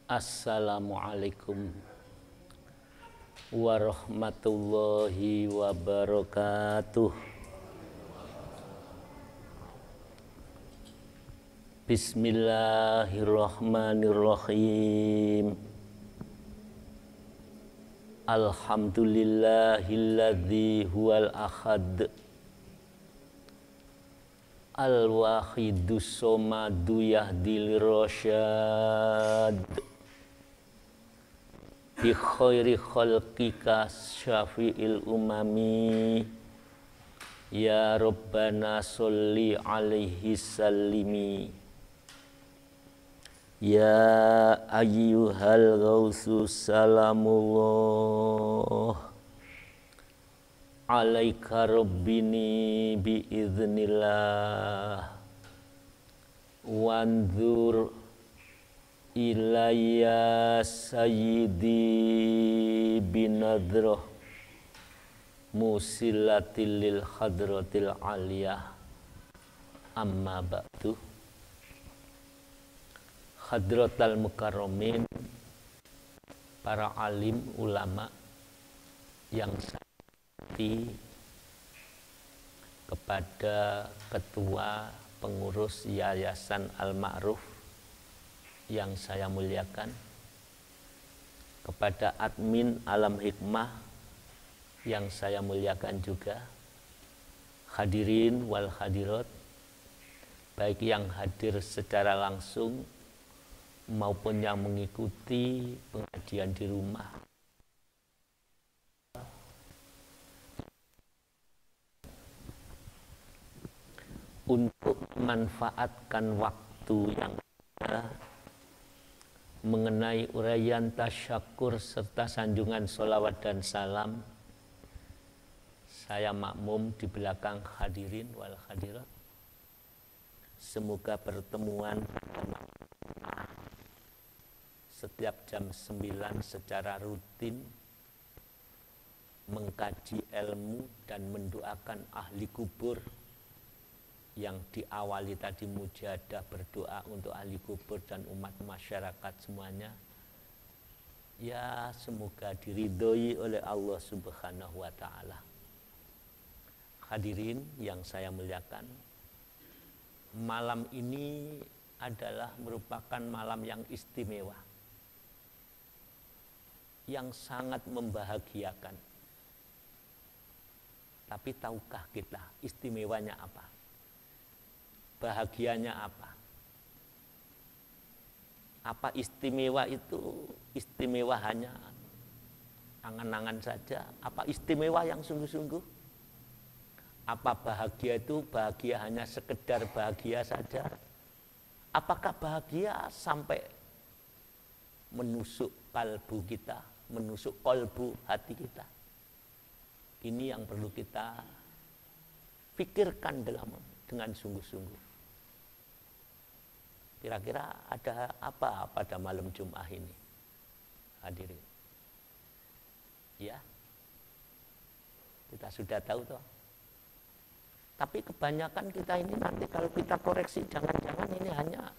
Assalamualaikum warahmatullahi wabarakatuh. Bismillahirrahmanirrahim. Alhamdulillahilladzi huwal ahad al-wahidus somadu yahdil rasyad bi khairi khalqika syafi'il umami ya rabbana sholli alaihi sallimi ya ayyuhal ghausu salamullah alaika rabbini biiznillah wanzur ilayya sayyidi binadroh musilatil lil hadratil aliyah amma ba'du. Hadratal mukarramin, para alim ulama yang saya hormati, kepada ketua pengurus Yayasan Al-Ma'ruf yang saya muliakan, kepada admin Alam Hikmah yang saya muliakan juga, hadirin wal hadirat, baik yang hadir secara langsung maupun yang mengikuti pengajian di rumah. Untuk memanfaatkan waktu yang ada mengenai uraian tasyakur serta sanjungan sholawat dan salam, saya makmum di belakang hadirin wal hadirat. Semoga pertemuan setiap jam 9 secara rutin mengkaji ilmu dan mendoakan ahli kubur yang diawali tadi mujahadah berdoa untuk ahli kubur dan umat masyarakat semuanya, ya semoga diridhoi oleh Allah Subhanahu wa ta'ala. Hadirin yang saya muliakan, malam ini adalah merupakan malam yang istimewa, yang sangat membahagiakan. Tapi tahukah kita istimewanya apa? Bahagianya apa? Apa istimewa itu? Istimewa hanya angan-angan saja? Apa istimewa yang sungguh-sungguh? Apa bahagia itu bahagia hanya sekedar bahagia saja? Apakah bahagia sampai menusuk kalbu kita, menusuk kolbu hati kita? Ini yang perlu kita pikirkan dengan sungguh-sungguh. Kira-kira ada apa pada malam Jumat ini, hadirin? Ya, kita sudah tahu toh. Tapi kebanyakan kita ini nanti kalau kita koreksi, jangan-jangan ini hanya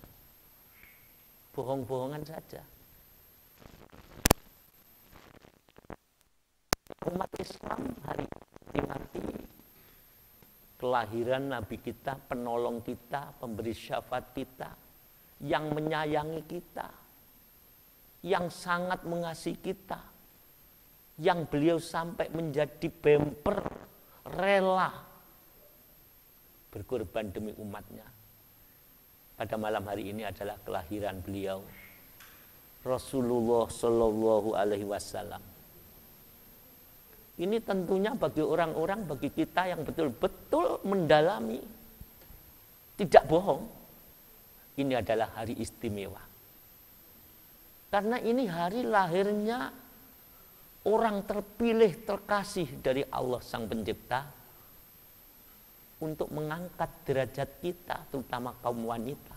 bohong-bohongan saja. Umat Islam hari ini kelahiran Nabi kita, penolong kita, pemberi syafaat kita, yang menyayangi kita, yang sangat mengasihi kita, yang beliau sampai menjadi bemper, rela berkorban demi umatnya. Pada malam hari ini adalah kelahiran beliau, Rasulullah Shallallahu Alaihi Wasallam. Ini tentunya bagi orang-orang, bagi kita yang betul-betul mendalami, tidak bohong, ini adalah hari istimewa. Karena ini hari lahirnya orang terpilih, terkasih dari Allah Sang Pencipta untuk mengangkat derajat kita, terutama kaum wanita,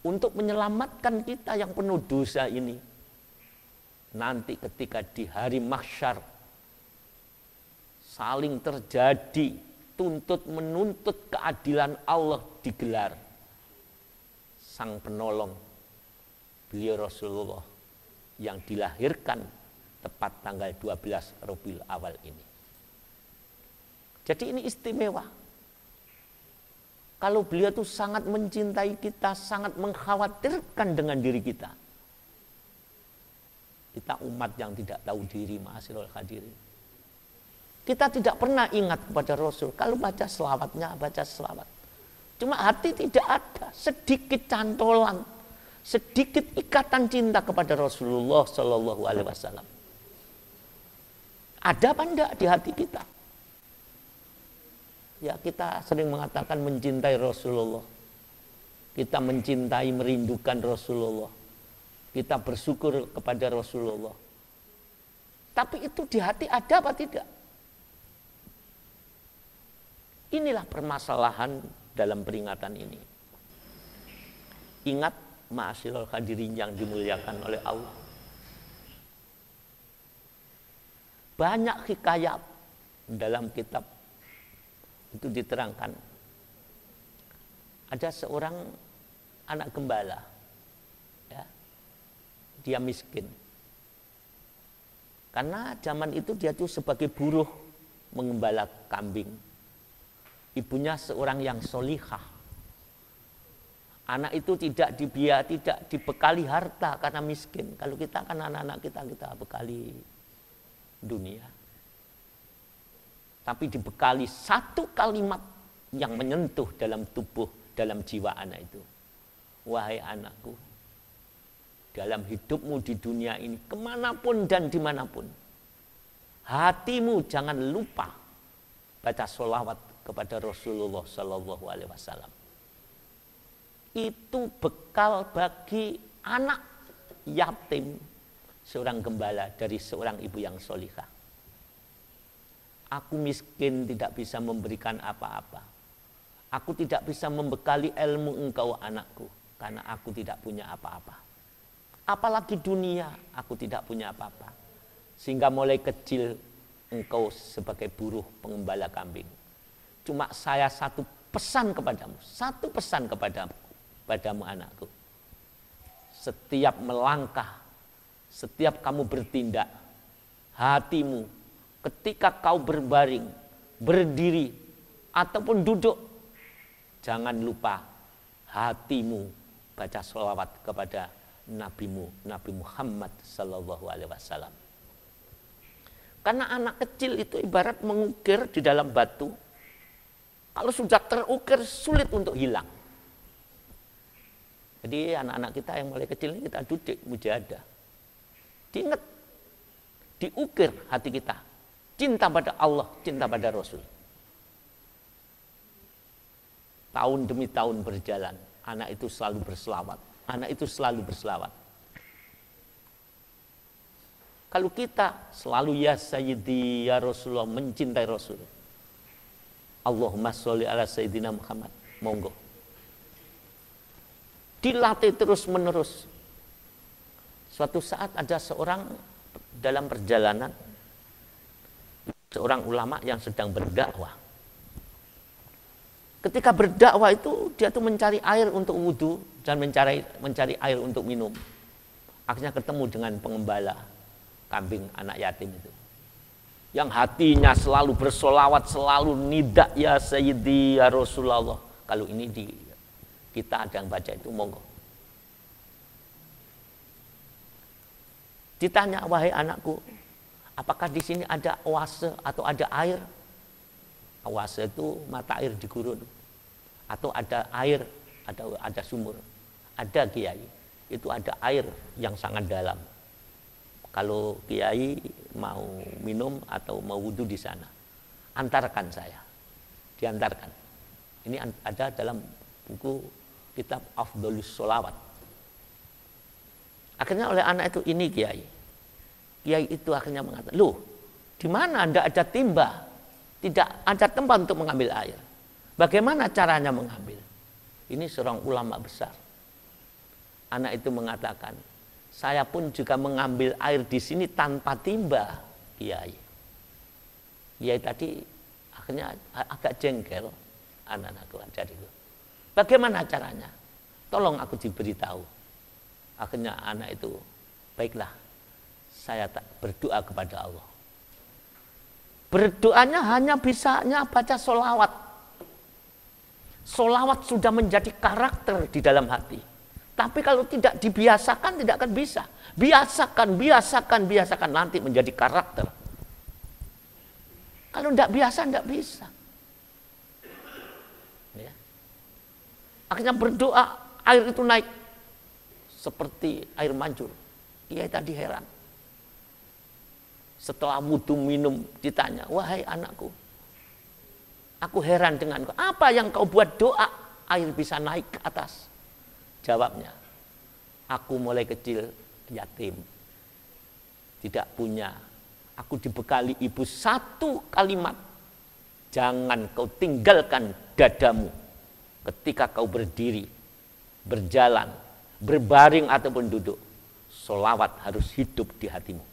untuk menyelamatkan kita yang penuh dosa ini. Nanti ketika di hari mahsyar saling terjadi tuntut menuntut keadilan Allah digelar, sang penolong beliau Rasulullah yang dilahirkan tepat tanggal 12 Rabiul Awal ini. Jadi ini istimewa. Kalau beliau itu sangat mencintai kita, sangat mengkhawatirkan dengan diri kita. Kita umat yang tidak tahu diri, ma'asyiral hadirin. Kita tidak pernah ingat kepada Rasul. Kalau baca selawatnya, baca selawat. Cuma hati tidak ada, sedikit cantolan, sedikit ikatan cinta kepada Rasulullah Shallallahu Alaihi Wasallam. Ada apa enggak di hati kita? Ya, kita sering mengatakan mencintai Rasulullah. Kita mencintai, merindukan Rasulullah. Kita bersyukur kepada Rasulullah. Tapi itu di hati ada apa tidak? Inilah permasalahan dalam peringatan ini. Ingat, ma'asyiral hadirin yang dimuliakan oleh Allah. Banyak hikayat dalam kitab itu diterangkan. Ada seorang anak gembala, ya, dia miskin. Karena zaman itu dia tuh sebagai buruh mengembala kambing. Ibunya seorang yang solihah. Anak itu tidak dibekali harta karena miskin. Kalau kita kan anak-anak kita bekali dunia. Tapi dibekali satu kalimat yang menyentuh dalam tubuh, dalam jiwa anak itu. Wahai anakku, dalam hidupmu di dunia ini, kemanapun dan dimanapun, hatimu jangan lupa baca sholawat kepada Rasulullah Sallallahu Alaihi Wasallam. Itu bekal bagi anak yatim seorang gembala dari seorang ibu yang solihah. Aku miskin, tidak bisa memberikan apa-apa. Aku tidak bisa membekali ilmu engkau anakku, karena aku tidak punya apa-apa. Apalagi dunia, aku tidak punya apa-apa. Sehingga mulai kecil engkau sebagai buruh pengembala kambing. Cuma saya satu pesan kepadamu, padamu anakku. Setiap melangkah, setiap kamu bertindak, hatimu, ketika kau berbaring, berdiri, ataupun duduk, jangan lupa hatimu baca sholawat kepada nabimu, Nabi Muhammad Sallallahu Alaihi Wasallam. Karena anak kecil itu ibarat mengukir di dalam batu. Kalau sudah terukir, sulit untuk hilang. Jadi anak-anak kita yang mulai kecil ini kita duduk mujahadah. Diingat, diukir hati kita. Cinta pada Allah, cinta pada Rasul. Tahun demi tahun berjalan, anak itu selalu berselawat. Kalau kita selalu ya Sayyidi ya Rasulullah, mencintai Rasul. Allahumma sholli ala Sayyidina Muhammad. Monggo. Dilatih terus menerus. Suatu saat ada seorang dalam perjalanan, seorang ulama yang sedang berdakwah. Ketika berdakwah itu dia tuh mencari air untuk wudhu dan mencari air untuk minum. Akhirnya ketemu dengan pengembala kambing anak yatim itu, yang hatinya selalu bersolawat, selalu nidak ya Sayyidi ya Rasulullah. Kalau ini kita ada yang baca itu, monggo. Ditanya, wahai anakku, apakah di sini ada oase atau ada air? Oase itu mata air di gurun, atau ada air, ada sumur. Ada kiai, itu ada air yang sangat dalam. Kalau kiai mau minum atau mau wudhu di sana, antarkan saya, diantarkan. Ini ada dalam buku kitab Afdholus Sholawat. Akhirnya oleh anak itu, ini kiai. Kiai itu akhirnya mengatakan, loh, di mana Anda ada timba? Tidak ada tempat untuk mengambil air. Bagaimana caranya mengambil? Ini seorang ulama besar. Anak itu mengatakan, saya pun juga mengambil air di sini tanpa timba, kiai. Kiai tadi akhirnya agak jengkel, anak-anakku jadi itu. Bagaimana caranya? Tolong aku diberitahu. Akhirnya anak itu, baiklah, saya tak berdoa kepada Allah. Berdoanya hanya bisanya baca sholawat. Sholawat sudah menjadi karakter di dalam hati. Tapi kalau tidak dibiasakan tidak akan bisa. Biasakan, nanti menjadi karakter. Kalau tidak biasa, tidak bisa. Ya. Akhirnya berdoa, air itu naik seperti air mancur. Kiai tadi heran. Setelah wudhu minum ditanya, wahai anakku, aku heran dengan kau. Apa yang kau buat doa air bisa naik ke atas? Jawabnya, aku mulai kecil yatim, tidak punya. Aku dibekali ibu satu kalimat, jangan kau tinggalkan dadamu ketika kau berdiri, berjalan, berbaring ataupun duduk. Sholawat harus hidup di hatimu.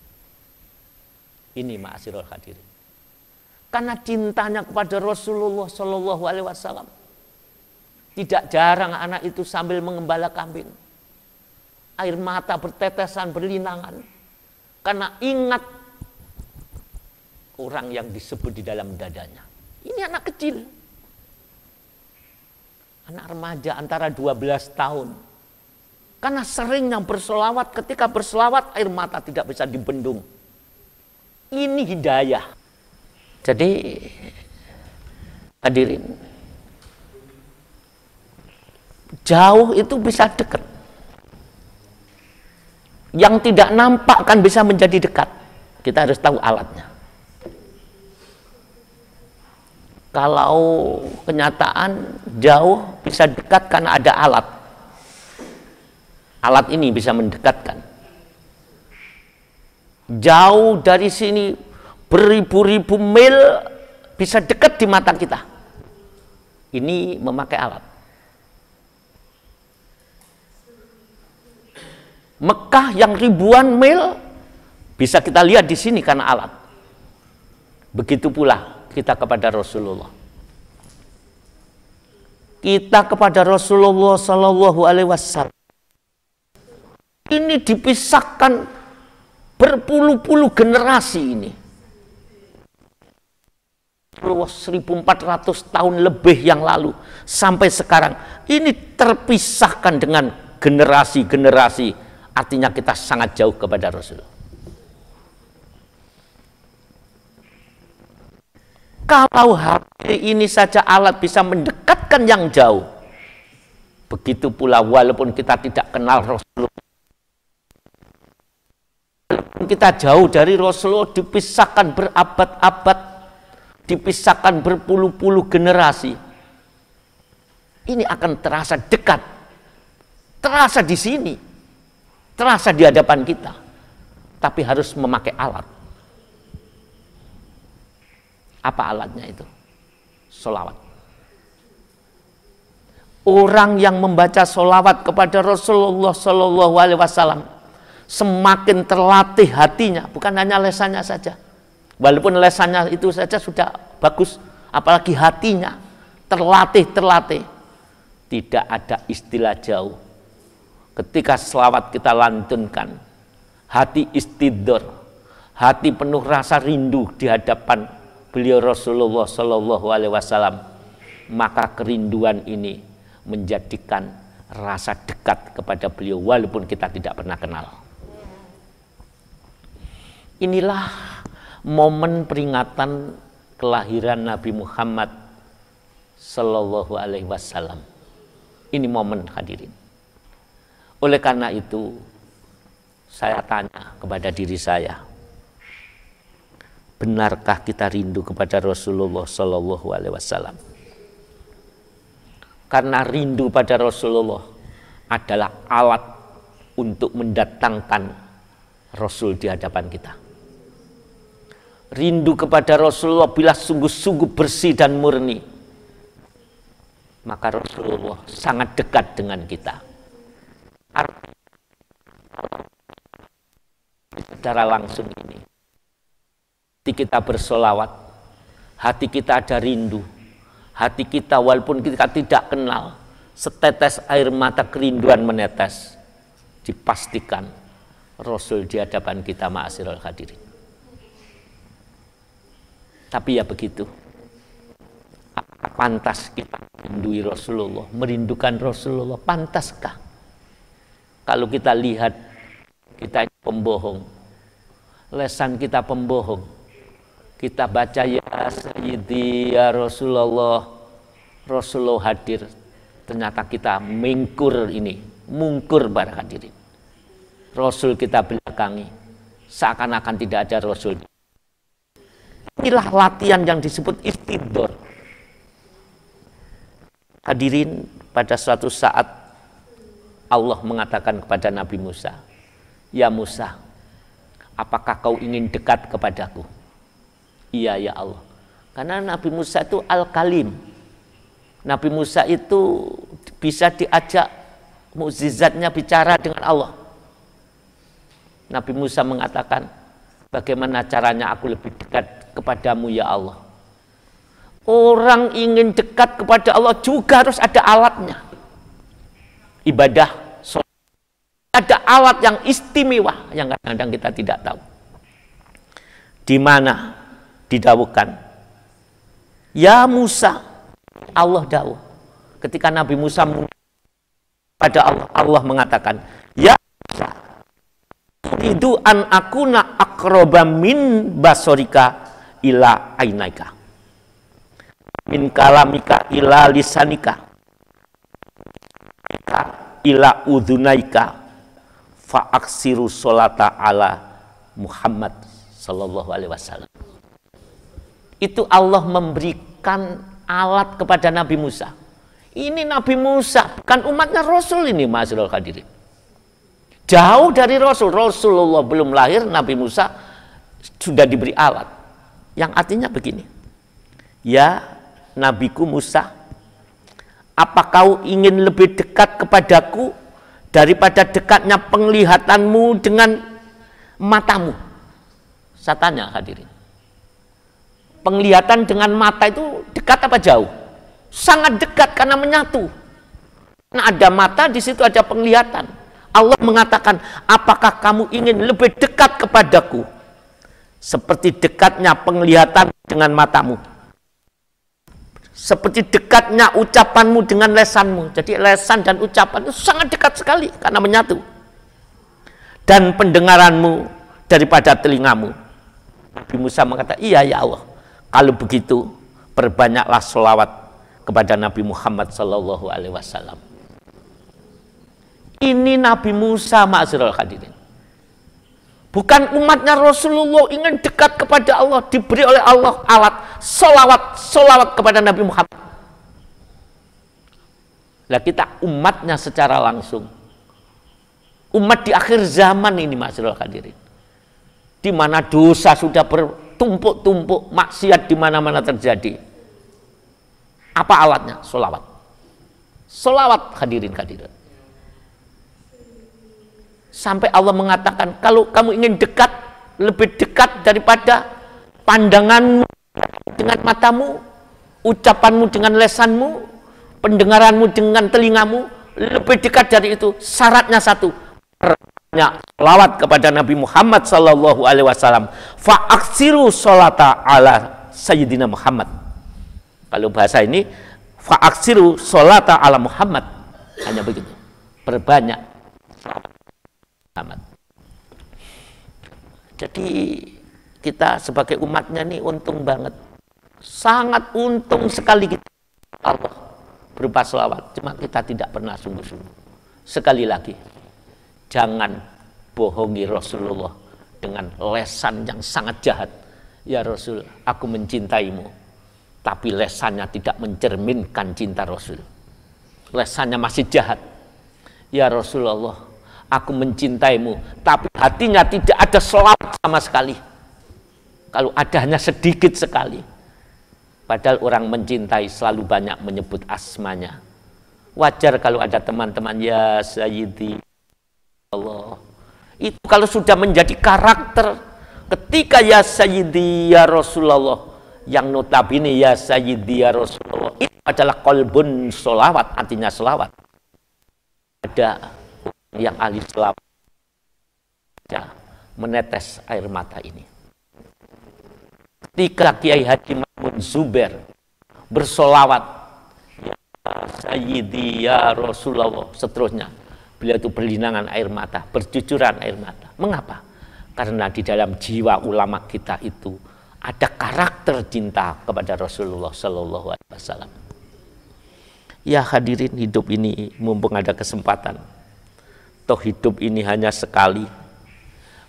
Ini ma'asyiral hadirin. Karena cintanya kepada Rasulullah Shallallahu Alaihi Wasallam. Tidak jarang anak itu sambil mengembala kambing, air mata bertetesan berlinangan, karena ingat orang yang disebut di dalam dadanya. Ini anak kecil, anak remaja antara 12 tahun. Karena seringnya berselawat, ketika berselawat air mata tidak bisa dibendung. Ini hidayah. Jadi hadirin, jauh itu bisa dekat. Yang tidak nampak kan bisa menjadi dekat. Kita harus tahu alatnya. Kalau kenyataan jauh bisa dekat karena ada alat. Alat ini bisa mendekatkan. Jauh dari sini beribu-ribu mil bisa dekat di mata kita. Ini memakai alat. Mekah yang ribuan mil bisa kita lihat di sini karena alat. Begitu pula kita kepada Rasulullah. Kita kepada Rasulullah Sallallahu Alaihi Wasallam ini dipisahkan berpuluh-puluh generasi ini. 1400 tahun lebih yang lalu sampai sekarang ini terpisahkan dengan generasi-generasi, artinya kita sangat jauh kepada Rasul. Kalau hari ini saja alat bisa mendekatkan yang jauh, begitu pula walaupun kita tidak kenal Rasulullah, kita jauh dari Rasulullah, dipisahkan berabad-abad, dipisahkan berpuluh-puluh generasi, ini akan terasa dekat, terasa di sini, terasa di hadapan kita, tapi harus memakai alat. Apa alatnya itu? Sholawat. Orang yang membaca sholawat kepada Rasulullah Shallallahu Alaihi Wasallam semakin terlatih hatinya, bukan hanya lesannya saja. Walaupun lesannya itu saja sudah bagus, apalagi hatinya terlatih. Tidak ada istilah jauh. Ketika selawat kita lantunkan, hati istidor, hati penuh rasa rindu di hadapan beliau Rasulullah Shallallahu Alaihi Wasallam, maka kerinduan ini menjadikan rasa dekat kepada beliau walaupun kita tidak pernah kenal. Inilah momen peringatan kelahiran Nabi Muhammad Sallallahu Alaihi Wasallam. Ini momen hadirin. Oleh karena itu, saya tanya kepada diri saya, benarkah kita rindu kepada Rasulullah Sallallahu Alaihi Wasallam? Karena rindu pada Rasulullah adalah alat untuk mendatangkan Rasul di hadapan kita. Rindu kepada Rasulullah bila sungguh-sungguh bersih dan murni, maka Rasulullah sangat dekat dengan kita. Secara langsung ini, hati kita bersolawat, hati kita ada rindu, hati kita walaupun kita tidak kenal, setetes air mata kerinduan menetes. dipastikan Rasul di hadapan kita, ma'asyiral hadirin. Tapi ya begitu. Apakah pantas kita merindui Rasulullah, merindukan Rasulullah? Pantaskah? Kalau kita lihat kita pembohong, lesan kita pembohong, kita baca ya Sayyidi ya Rasulullah, Rasulullah hadir, ternyata kita mungkur para hadirin. Rasul kita belakangi, seakan-akan tidak ada Rasul. Inilah latihan yang disebut istidor. Hadirin, pada suatu saat Allah mengatakan kepada Nabi Musa, ya Musa, apakah kau ingin dekat kepadaku? Iya ya Allah. Karena Nabi Musa itu Al-Kalim. Nabi Musa itu bisa diajak mukjizatnya bicara dengan Allah. Nabi Musa mengatakan, bagaimana caranya aku lebih dekat kepadamu ya Allah? Orang ingin dekat kepada Allah juga harus ada alatnya. Ibadah, sholat. Ada alat yang istimewa yang kadang-kadang kita tidak tahu. Di mana didawuhkan, ya Musa, Allah dawuh. Ketika Nabi Musa pada Allah, Allah mengatakan, ya Musa, itu an akuna aqraba min basorika ila ainaika, min kalamika ila lisanika, ila udhunaika, fa'aksiru sholata ala Muhammad sallallahu alaihi wasallam. Itu Allah memberikan alat kepada Nabi Musa. Ini Nabi Musa, bukan umatnya Rasul ini, ma'asyiral hadirin. Jauh dari Rasul. Rasulullah belum lahir, Nabi Musa sudah diberi alat. Yang artinya begini, ya Nabiku Musa, apa kau ingin lebih dekat kepadaku daripada dekatnya penglihatanmu dengan matamu? Saya tanya hadirin, penglihatan dengan mata itu dekat apa jauh? Sangat dekat karena menyatu. Nah, ada mata, di situ ada penglihatan. Allah mengatakan, apakah kamu ingin lebih dekat kepadaku seperti dekatnya penglihatan dengan matamu, seperti dekatnya ucapanmu dengan lesanmu? Jadi lesan dan ucapan itu sangat dekat sekali karena menyatu. Dan pendengaranmu daripada telingamu. Nabi Musa mengatakan, iya ya Allah, kalau begitu perbanyaklah sholawat kepada Nabi Muhammad sallallahu alaihi wasallam. Ini Nabi Musa, ma'asyiral hadirin. Bukan umatnya Rasulullah ingin dekat kepada Allah, diberi oleh Allah alat sholawat kepada Nabi Muhammad. Lah kita umatnya secara langsung, umat di akhir zaman ini, ma'asyiral hadirin, di mana dosa sudah bertumpuk-tumpuk, maksiat di mana-mana terjadi. Apa alatnya? Sholawat. Sholawat, hadirin hadirat. Sampai Allah mengatakan, kalau kamu ingin dekat, lebih dekat daripada pandanganmu dengan matamu, ucapanmu dengan lesanmu, pendengaranmu dengan telingamu, lebih dekat dari itu, syaratnya satu, banyak sholawat kepada Nabi Muhammad sallallahu alaihi wasallam. Fa'aksiru sholata ala Sayyidina Muhammad. Kalau bahasa ini, fa'aksiru sholata ala Muhammad. Hanya begitu, perbanyak Muhammad. Jadi kita sebagai umatnya nih untung banget, sangat untung sekali kita Allah berupa sholawat. Cuma kita tidak pernah sungguh-sungguh. Sekali lagi, jangan bohongi Rasulullah dengan lesan yang sangat jahat. Ya Rasul, aku mencintaimu, tapi lesannya tidak mencerminkan cinta Rasul. Lesannya masih jahat. Ya Rasulullah, aku mencintaimu, tapi hatinya tidak ada sholawat sama sekali. Kalau ada hanya sedikit sekali. Padahal orang mencintai selalu banyak menyebut asmanya. Wajar kalau ada teman-teman, ya Sayyidi Allah. Itu kalau sudah menjadi karakter, ketika ya Sayyidi ya Rasulullah, yang notabene ya Sayyidi ya Rasulullah, itu adalah qalbun sholawat, artinya sholawat. Ada yang ahli selawat menetes air mata ini. Ketika Kiai Haji Mahmud Zubair bersolawat, ya Sayyidi ya Rasulullah, seterusnya, beliau itu berlinangan air mata, bercucuran air mata. Mengapa? Karena di dalam jiwa ulama kita itu ada karakter cinta kepada Rasulullah Sallallahu Alaihi Wasallam. Ya hadirin, hidup ini mumpung ada kesempatan, toh hidup ini hanya sekali.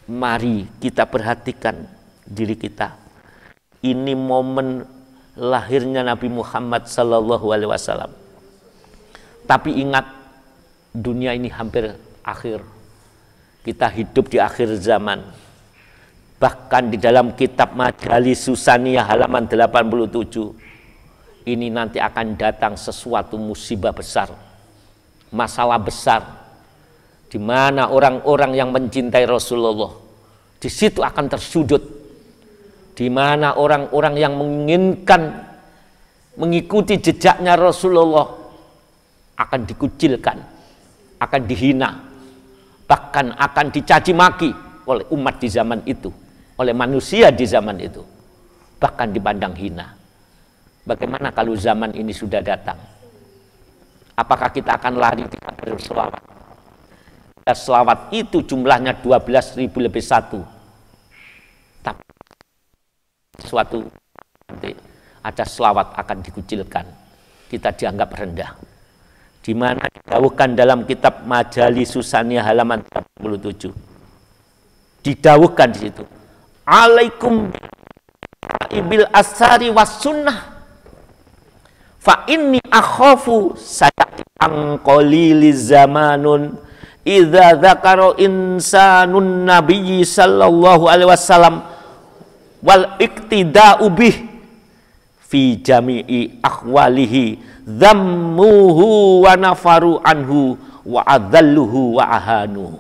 Mari kita perhatikan diri kita. Ini momen lahirnya Nabi Muhammad Sallallahu Alaihi Wasallam. Tapi ingat, dunia ini hampir akhir. Kita hidup di akhir zaman. Bahkan di dalam kitab Majalis Susaniyah halaman 87, ini nanti akan datang sesuatu musibah besar, masalah besar, di mana orang-orang yang mencintai Rasulullah di situ akan tersudut, di mana orang-orang yang menginginkan mengikuti jejaknya Rasulullah akan dikucilkan, akan dihina, bahkan akan dicaci maki oleh umat di zaman itu, oleh manusia di zaman itu, bahkan dipandang hina. Bagaimana kalau zaman ini sudah datang? Apakah kita akan lari tidak berselawat? Selawat itu jumlahnya 12.000 lebih 1. Tapi suatu nanti ada selawat akan dikucilkan, kita dianggap rendah. Di mana didawuhkan dalam kitab Majalis Susaniyah halaman 87. Didawuhkan di situ, alaikum bil asari was sunnah fa inni akhafu sayati anqalili zamanun idza dzakara insanun nabiyyi sallallahu alaihi wasallam wal iktida'u bih fi jami'i akhwalihi dhammuhu wa nafaru anhu wa adhalluhu wa ahanuhu.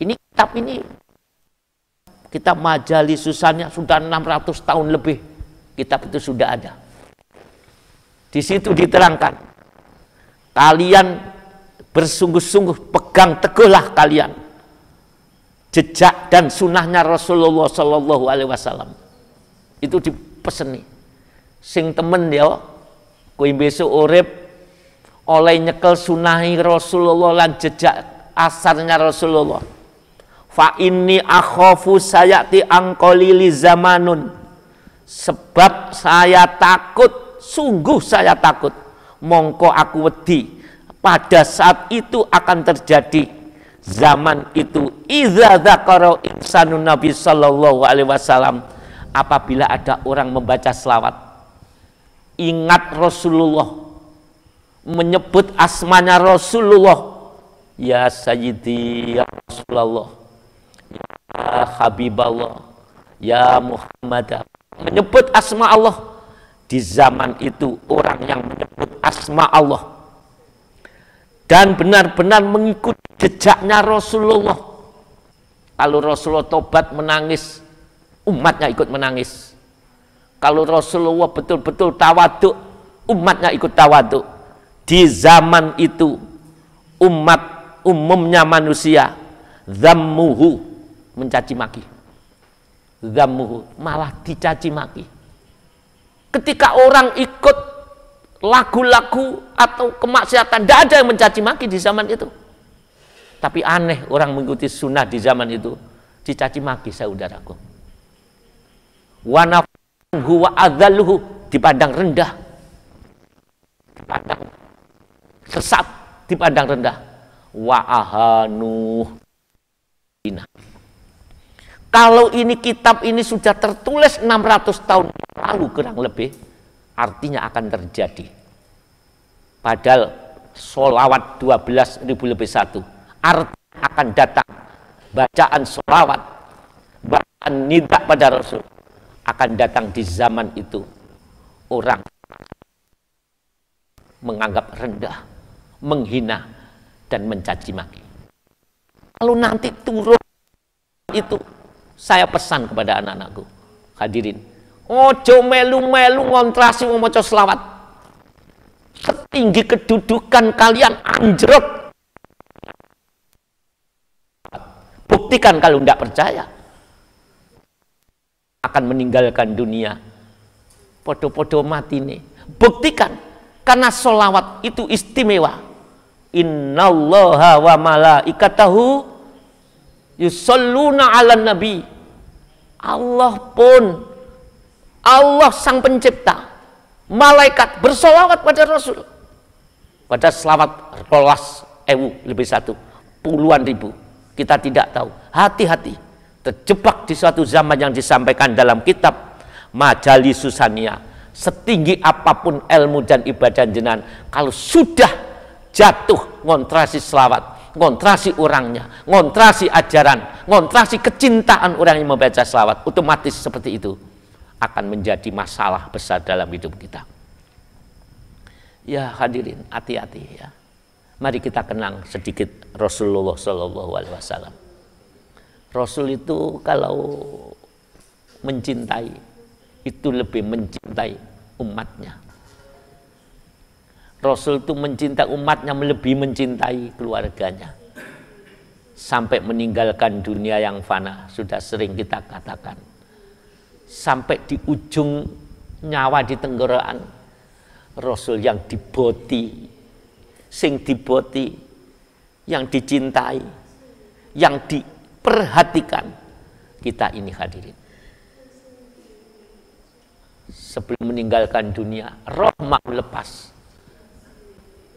Ini kitab ini, kitab Majalis Susaniyah, sudah 600 tahun lebih kitab itu sudah ada. Di situ diterangkan, kalian bersungguh-sungguh pegang teguhlah kalian jejak dan sunnahnya Rasulullah Sallallahu Alaihi Wasallam. Itu dipeseni. Sing temen ya, kowe besok urip oleh nyekel sunahi Rasulullah lan jejak asarnya Rasulullah. Fa inni akhafu sayati angqalili zamanun, sebab saya takut, sungguh saya takut, mongko aku wedi pada saat itu akan terjadi zaman itu, idza dzakara insanun nabi sallallahu alaihi wasallam, apabila ada orang membaca selawat, ingat Rasulullah, menyebut asmanya Rasulullah, ya Sayyidi ya Rasulullah, ya Habiballah, ya Muhammad, menyebut asma Allah. Di zaman itu orang yang menyebut asma Allah dan benar-benar mengikuti jejaknya Rasulullah. Kalau Rasulullah tobat menangis, umatnya ikut menangis. Kalau Rasulullah betul-betul tawaduk, umatnya ikut tawaduk. Di zaman itu umat umumnya manusia dhammuhu, mencaci maki, dhammuhu, malah dicaci maki. Ketika orang ikut lagu-lagu atau kemaksiatan, tidak ada yang mencaci maki di zaman itu. Tapi aneh, orang mengikuti sunnah di zaman itu dicaci maki, saudaraku. Wa nafuhu wa adzaluhu, dipandang rendah, dipandang sesat, dipandang rendah. Wa ahanu. Kalau ini kitab ini sudah tertulis 600 tahun lalu kurang lebih, artinya akan terjadi. Padahal sholawat 12.000 lebih 1, artinya akan datang bacaan sholawat, bacaan nidak pada Rasul akan datang di zaman itu. Orang menganggap rendah, menghina, dan mencaci maki. Kalau nanti turun itu, saya pesan kepada anak-anakku, hadirin, ojo melu-melu ngontrasi maca selawat. Setinggi kedudukan kalian anjrot, Buktikan kalau tidak percaya. Akan meninggalkan dunia. Podo-podo mati nih. Buktikan. Karena sholawat itu istimewa. Innallaha wa malaikatahu yusholluna ala nabi. Allah sang pencipta, malaikat bersolawat pada Rasul. Pada selawat rolas lebih satu, puluhan ribu. Kita tidak tahu. Hati-hati, terjebak di suatu zaman yang disampaikan dalam kitab Majalis Susania. Setinggi apapun ilmu dan ibadah jenengan, kalau sudah jatuh ngontrasi selawat, ngontrasi orangnya, ngontrasi ajaran, ngontrasi kecintaan orang yang membaca selawat, otomatis seperti itu akan menjadi masalah besar dalam hidup kita. Ya hadirin, hati-hati ya. Mari kita kenang sedikit Rasulullah Shallallahu Alaihi Wasallam. Rasul itu kalau mencintai, itu lebih mencintai umatnya. Rasul itu mencintai umatnya melebihi mencintai keluarganya. Sampai meninggalkan dunia yang fana, sudah sering kita katakan. Sampai di ujung nyawa di tenggorokan, Rasul yang diboti, sing diboti, yang dicintai, yang diperhatikan, kita ini hadirin. Sebelum meninggalkan dunia, roh mau lepas.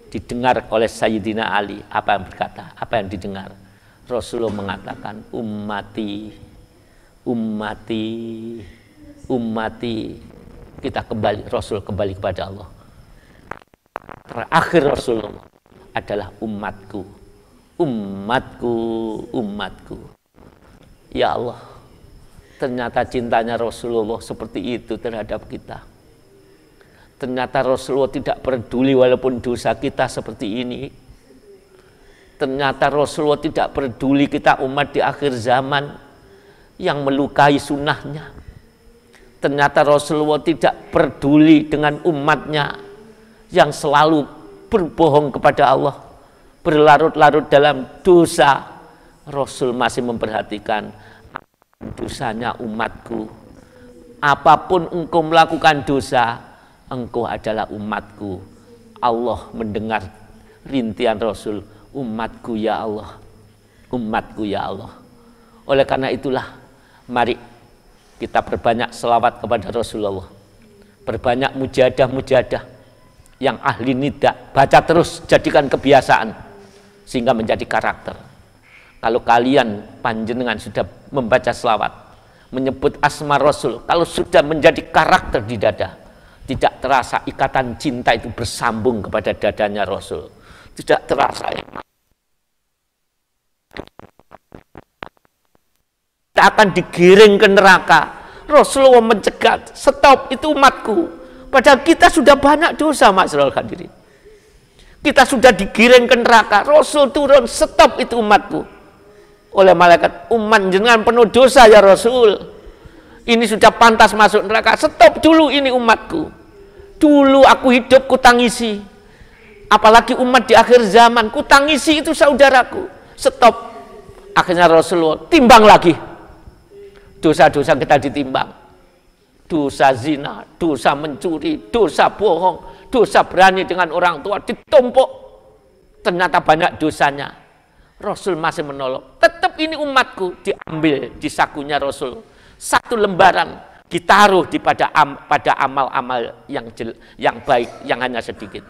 Didengar oleh Sayyidina Ali, apa yang berkata, apa yang didengar? Rasulullah mengatakan, ummati, ummati, ummati. Kita kembali, Rasul kembali kepada Allah. Terakhir Rasulullah adalah umatku, umatku, umatku. Ya Allah, ternyata cintanya Rasulullah seperti itu terhadap kita. Ternyata Rasulullah tidak peduli walaupun dosa kita seperti ini. Ternyata Rasulullah tidak peduli kita umat di akhir zaman yang melukai sunnahnya. Ternyata Rasulullah tidak peduli dengan umatnya yang selalu berbohong kepada Allah, berlarut-larut dalam dosa. Rasul masih memperhatikan dosanya umatku. Apapun engkau melakukan dosa, engkau adalah umatku. Allah mendengar rintihan Rasul, umatku ya Allah, umatku ya Allah. Oleh karena itulah, mari kita berbanyak selawat kepada Rasulullah, berbanyak mujadah-mujadah yang ahli nida, baca terus, jadikan kebiasaan sehingga menjadi karakter. Kalau kalian panjenengan sudah membaca selawat, menyebut asma Rasul, kalau sudah menjadi karakter di dada, tidak terasa ikatan cinta itu bersambung kepada dadanya Rasul, tidak terasa. Kita akan digiring ke neraka. Rasulullah mencegat, stop, itu umatku. Padahal kita sudah banyak dosa, masyaallah hadirin. Kita sudah digiring ke neraka. Rasul turun, stop, itu umatku. Oleh malaikat, umat jenengan penuh dosa ya Rasul. Ini sudah pantas masuk neraka. Stop dulu, ini umatku. Dulu aku hidup kutangisi. Apalagi umat di akhir zaman, kutangisi itu saudaraku. Stop. Akhirnya Rasulullah timbang lagi. Dosa-dosa kita ditimbang. Dosa zina, dosa mencuri, dosa bohong, dosa berani dengan orang tua ditumpuk. Ternyata banyak dosanya. Rasul masih menolong. Tetap ini umatku, diambil di sakunya Rasul. Satu lembaran ditaruh pada amal-amal yang baik, yang hanya sedikit.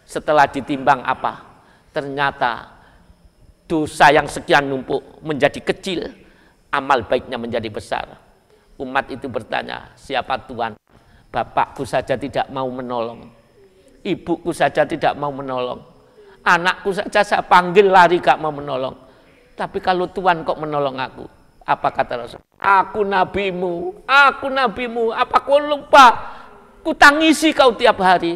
Setelah ditimbang apa? Ternyata dosa yang sekian numpuk menjadi kecil, amal baiknya menjadi besar. Umat itu bertanya, siapa Tuhan? Bapakku saja tidak mau menolong, ibuku saja tidak mau menolong, anakku saja saya panggil lari gak mau menolong. Tapi kalau Tuhan kok menolong aku? Apa kata Rasul? Aku nabimu, apa kau lupa? Kutangisi kau tiap hari.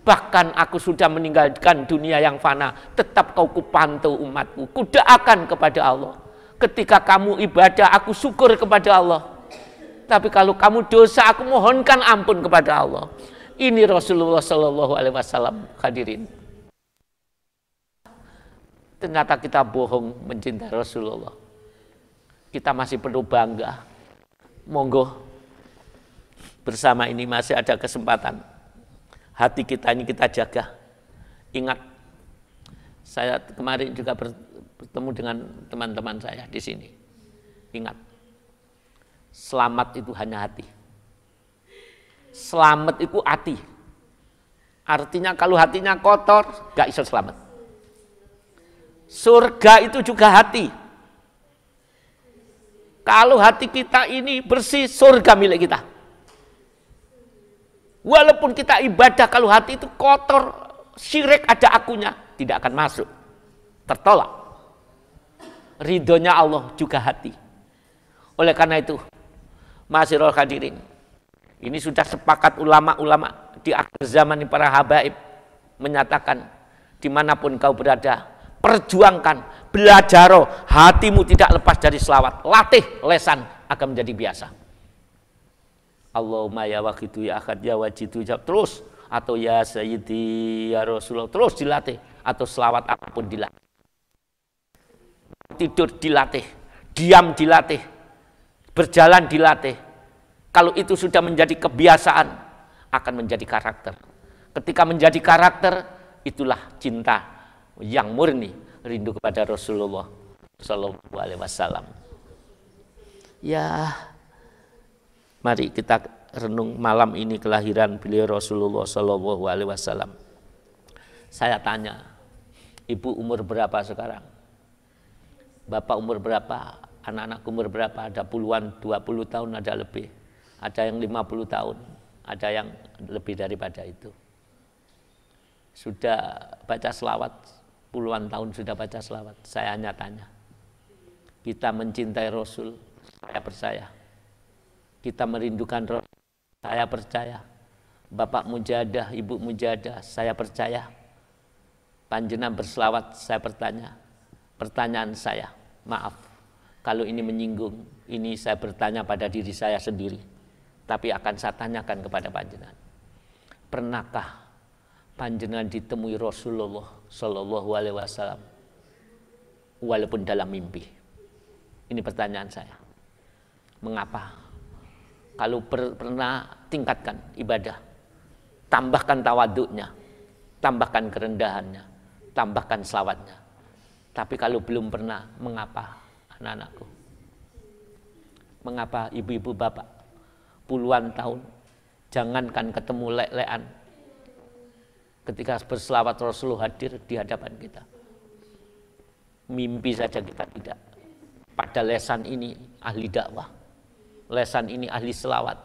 Bahkan aku sudah meninggalkan dunia yang fana, tetap kau kupantau umatku, kudoakan kepada Allah. Ketika kamu ibadah, aku syukur kepada Allah. Tapi kalau kamu dosa, aku mohonkan ampun kepada Allah. Ini Rasulullah Shallallahu Alaihi Wasallam, hadirin. Ternyata kita bohong mencintai Rasulullah. kita masih perlu bangga. Monggo bersama ini masih ada kesempatan. Hati kita ini kita jaga. Ingat, saya kemarin juga bertemu dengan teman-teman saya di sini. Ingat, selamat itu hanya hati. Selamat itu hati. Artinya kalau hatinya kotor, gak bisa selamat. Surga itu juga hati. Kalau hati kita ini bersih, surga milik kita. Walaupun kita ibadah, kalau hati itu kotor, syirik ada akunya, tidak akan masuk. Tertolak. Ridhonya Allah juga hati. Oleh karena itu, ma'asyiral hadirin, ini sudah sepakat ulama-ulama di akhir zaman ini, para habaib menyatakan, dimanapun kau berada, perjuangkan, belajar, hatimu tidak lepas dari selawat, latih lesan akan menjadi biasa. Allahumma ya waqidu ya ahad ya wajidu ya, terus, atau ya sayyidi ya Rasulullah, terus dilatih, atau selawat apapun dilatih. Tidur dilatih, diam dilatih, berjalan dilatih. Kalau itu sudah menjadi kebiasaan, akan menjadi karakter. Ketika menjadi karakter, itulah cinta yang murni, rindu kepada Rasulullah Sallallahu Alaihi Wasallam. Ya, mari kita renung malam ini kelahiran beliau Rasulullah Sallallahu Alaihi Wasallam. Saya tanya, ibu umur berapa sekarang? Bapak umur berapa? Anak-anak umur berapa? Ada puluhan, 20 tahun, ada lebih. Ada yang 50 tahun, ada yang lebih daripada itu. Sudah baca selawat, puluhan tahun sudah baca selawat. Saya hanya tanya, kita mencintai Rasul, saya percaya. Kita merindukan Rasul, saya percaya. Bapak mujahadah, ibu mujahadah, saya percaya. Panjenengan berselawat, saya bertanya. Pertanyaan saya, maaf, kalau ini menyinggung, ini saya bertanya pada diri saya sendiri. Tapi akan saya tanyakan kepada panjenengan. Pernahkah panjenengan ditemui Rasulullah Sallallahu Alaihi Wasallam walaupun dalam mimpi? Ini pertanyaan saya. Mengapa? Kalau pernah, tingkatkan ibadah, tambahkan tawaduknya, tambahkan kerendahannya, tambahkan selawatnya. Tapi kalau belum pernah, mengapa anak-anakku? Mengapa ibu-ibu bapak? Puluhan tahun, jangankan ketemu lek-lekan, ketika berselawat Rasulullah hadir di hadapan kita, mimpi saja kita tidak. Pada lesan ini ahli dakwah, lesan ini ahli selawat,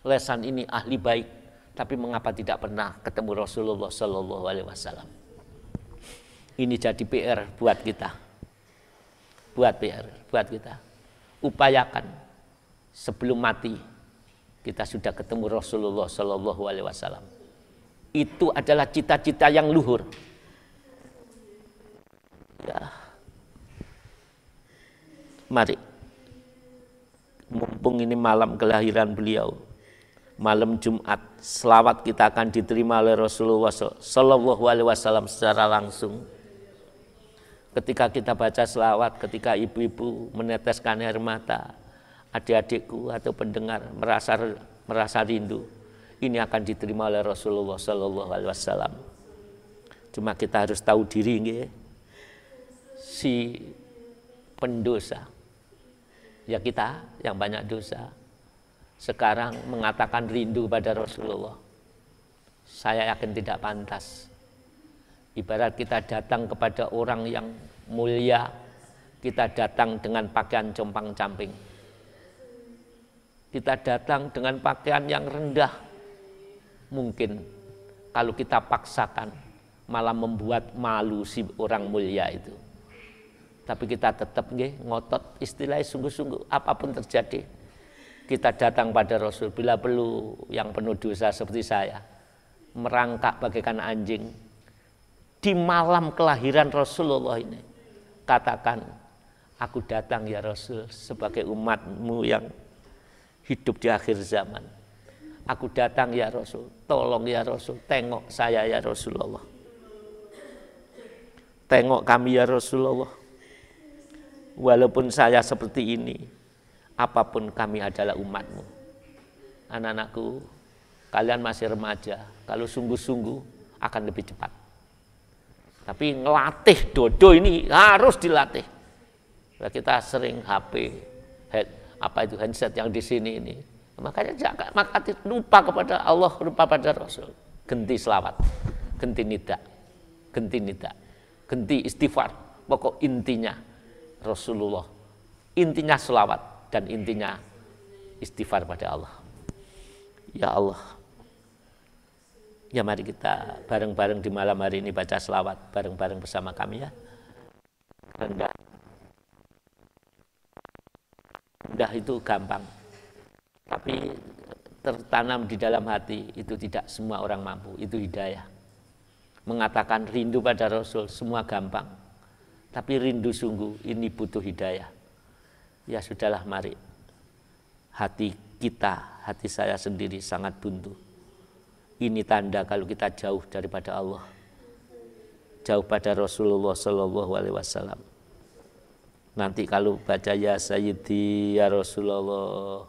lesan ini ahli baik, tapi mengapa tidak pernah ketemu Rasulullah Sallallahu Alaihi Wasallam? Ini jadi PR buat kita, buat PR buat kita. Upayakan sebelum mati kita sudah ketemu Rasulullah Sallallahu Alaihi Wasallam. Itu adalah cita-cita yang luhur. Ya. Mari, mumpung ini malam kelahiran beliau, malam Jumat, selawat kita akan diterima oleh Rasulullah Sallallahu Alaihi Wasallam secara langsung. Ketika kita baca selawat, ketika ibu-ibu meneteskan air mata, adik-adikku atau pendengar merasa rindu, ini akan diterima oleh Rasulullah Sallallahu Alaihi Wasallam. Cuma kita harus tahu diri, nggih, si pendosa, ya kita yang banyak dosa, sekarang mengatakan rindu pada Rasulullah, saya yakin tidak pantas. Ibarat kita datang kepada orang yang mulia, kita datang dengan pakaian compang-camping. Kita datang dengan pakaian yang rendah. Mungkin kalau kita paksakan malah membuat malu si orang mulia itu. Tapi kita tetap ngotot, istilahnya sungguh-sungguh, apapun terjadi. Kita datang pada Rasul, bila perlu yang penuh dosa seperti saya, merangkak bagaikan anjing. Di malam kelahiran Rasulullah ini, katakan, aku datang ya Rasul sebagai umatmu yang hidup di akhir zaman. Aku datang ya Rasul, tolong ya Rasul, tengok saya ya Rasulullah. Tengok kami ya Rasulullah. Walaupun saya seperti ini, apapun kami adalah umatmu. Anak-anakku, kalian masih remaja, kalau sungguh-sungguh akan lebih cepat. Tapi ngelatih dodo ini harus dilatih. Kita sering HP, handset yang di sini ini. Makanya jangan lupa kepada Allah, lupa pada Rasul. Genti selawat, genti nida, genti istighfar. Pokok intinya Rasulullah, intinya selawat dan intinya istighfar pada Allah. Ya Allah, ya mari kita bareng-bareng di malam hari ini baca selawat bareng-bareng bersama kami ya. Rendah itu gampang, tapi tertanam di dalam hati itu tidak semua orang mampu. Itu hidayah. Mengatakan rindu pada Rasul semua gampang, tapi rindu sungguh ini butuh hidayah. Ya sudahlah, mari. Hati kita, hati saya sendiri sangat buntu. Ini tanda kalau kita jauh daripada Allah, jauh pada Rasulullah Shallallahu Alaihi Wasallam. Nanti kalau baca ya Sayyidi ya Rasulullah,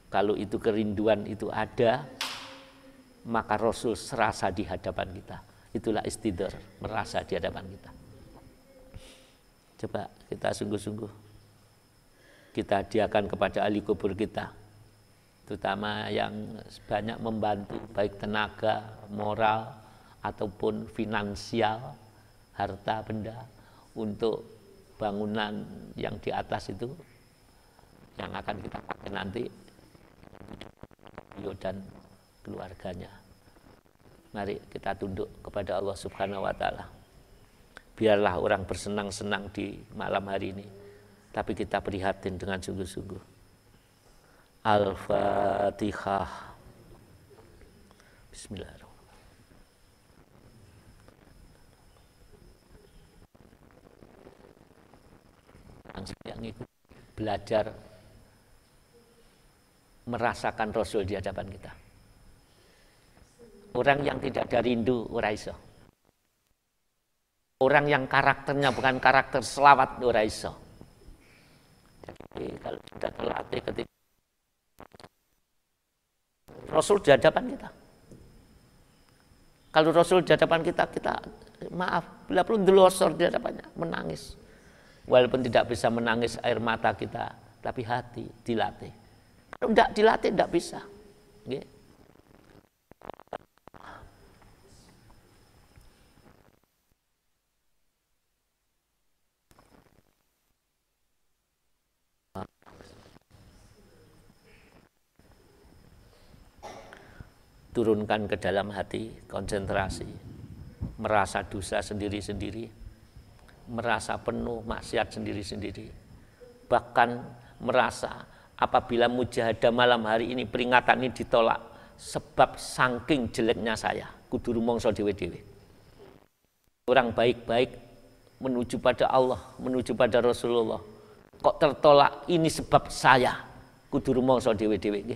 kalau itu kerinduan itu ada, maka Rasul serasa di hadapan kita. Itulah istidhar, merasa di hadapan kita. Coba kita sungguh-sungguh kita hadiahkan kepada ahli kubur kita, terutama yang banyak membantu, baik tenaga, moral, ataupun finansial, harta benda, untuk bangunan yang di atas itu, yang akan kita pakai nanti, beliau dan keluarganya. Mari kita tunduk kepada Allah Subhanahu wa Ta'ala. Biarlah orang bersenang-senang di malam hari ini, tapi kita prihatin dengan sungguh-sungguh. Al-Fatihah. Bismillahirrahmanirrahim. Yang ikut belajar merasakan Rasul di hadapan kita. Orang yang tidak ada rindu ora iso. Orang yang karakternya bukan karakter selawat ora iso. Jadi kalau sudah terlatih ketika Rasul di hadapan kita. Kalau Rasul di hadapan kita, kita maaf, bila perlu delosor di hadapannya, menangis. Walaupun tidak bisa menangis air mata kita, tapi hati dilatih. Kalau tidak dilatih, tidak bisa. Okay. Turunkan ke dalam hati, konsentrasi, merasa dosa sendiri-sendiri, merasa penuh maksiat sendiri-sendiri, bahkan merasa apabila mujahadah malam hari ini, peringatan ini ditolak sebab saking jeleknya saya, kudu rumangsa dhewe-dhewe. Orang baik-baik menuju pada Allah, menuju pada Rasulullah, kok tertolak, ini sebab saya, kudu rumangsa dhewe-dhewe.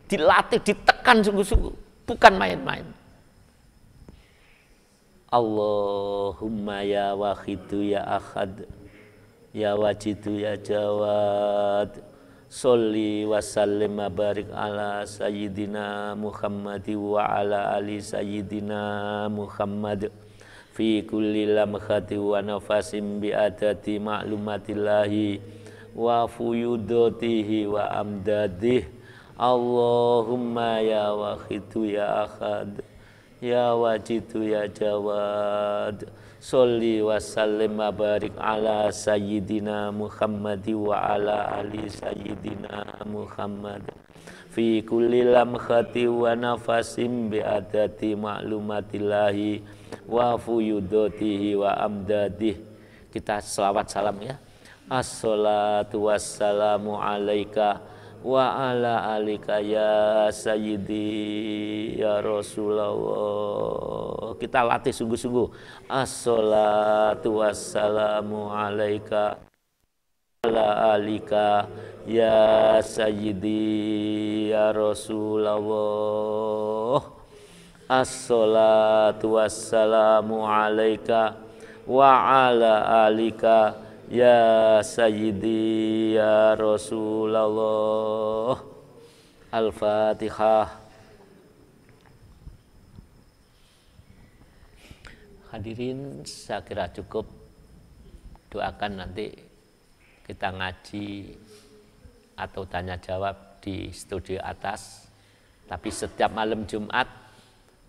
Dilatih, ditekan sungguh-sungguh, bukan main-main. Allahumma ya wahidu ya ahad, ya wajidu ya jawad, sholli wa sallim wa barik ala sayyidina Muhammad wa ala ali sayyidina Muhammad fi kulli lamhati wa nafasim bi adati ma'lumatillahi wa fuyudatihi wa amdadih. Allahumma ya wahidu ya ahad, ya wajidu ya jawad, sholli wa sallim wa barik ala sayyidina Muhammad wa ala ali sayyidina Muhammad fi kulli lamhati wa nafasim bi adati ma'lumatillahi wa fuyudatihi wa amdadih. Kita selawat salam ya. Assalatu wassalamu alaika wa ala alika ya sayyidi ya Rasulullah. Kita latih sungguh-sungguh. Assalatu wassalamu alaika ala alika ya sayyidi ya Rasulullah. Assalatu wassalamu alaika wa ala alika Ya Sayyidi ya Rasulullah. Al-Fatihah. Hadirin, saya kira cukup. Doakan nanti kita ngaji atau tanya jawab di studio atas. Tapi setiap malam Jumat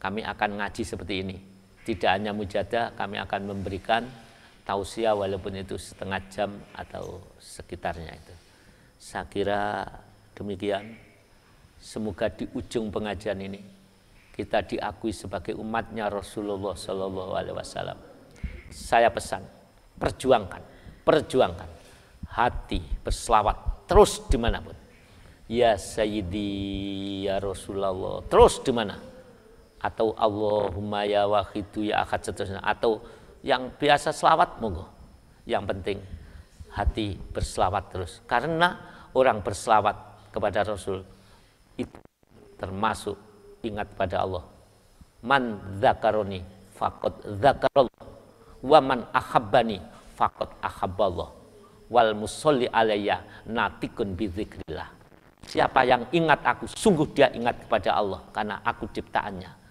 kami akan ngaji seperti ini. Tidak hanya mujadah, kami akan memberikan tausiah walaupun itu setengah jam atau sekitarnya itu. Saya kira demikian. Semoga di ujung pengajian ini kita diakui sebagai umatnya Rasulullah Sallallahu Alaihi Wasallam. Saya pesan, perjuangkan hati berselawat terus dimanapun. Ya Sayyidi ya Rasulullah, terus di mana? Atau Allahumma ya wahidu ya ahad seterusnya. Atau yang biasa selawat, monggo. Yang penting hati berselawat terus. Karena orang berselawat kepada Rasul itu termasuk ingat pada Allah. Man dzakaroni faqad dzakarallah, wa man ahabbani faqad ahabballah, wal musolli alayya natikun bidzikrillah. Siapa yang ingat aku, sungguh dia ingat kepada Allah karena aku ciptaannya.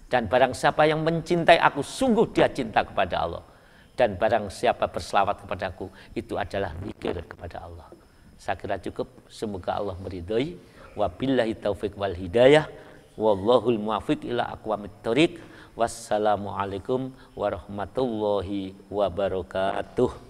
Dan barang siapa yang mencintai aku, sungguh dia cinta kepada Allah. Dan barang siapa berselawat kepada aku, itu adalah zikir kepada Allah. Saya kira cukup. Semoga Allah meridhoi. Wabillahi taufiq wal hidayah. Wallahul muwaffiq ila aqwamit thoriq. Wassalamualaikum warahmatullahi wabarakatuh.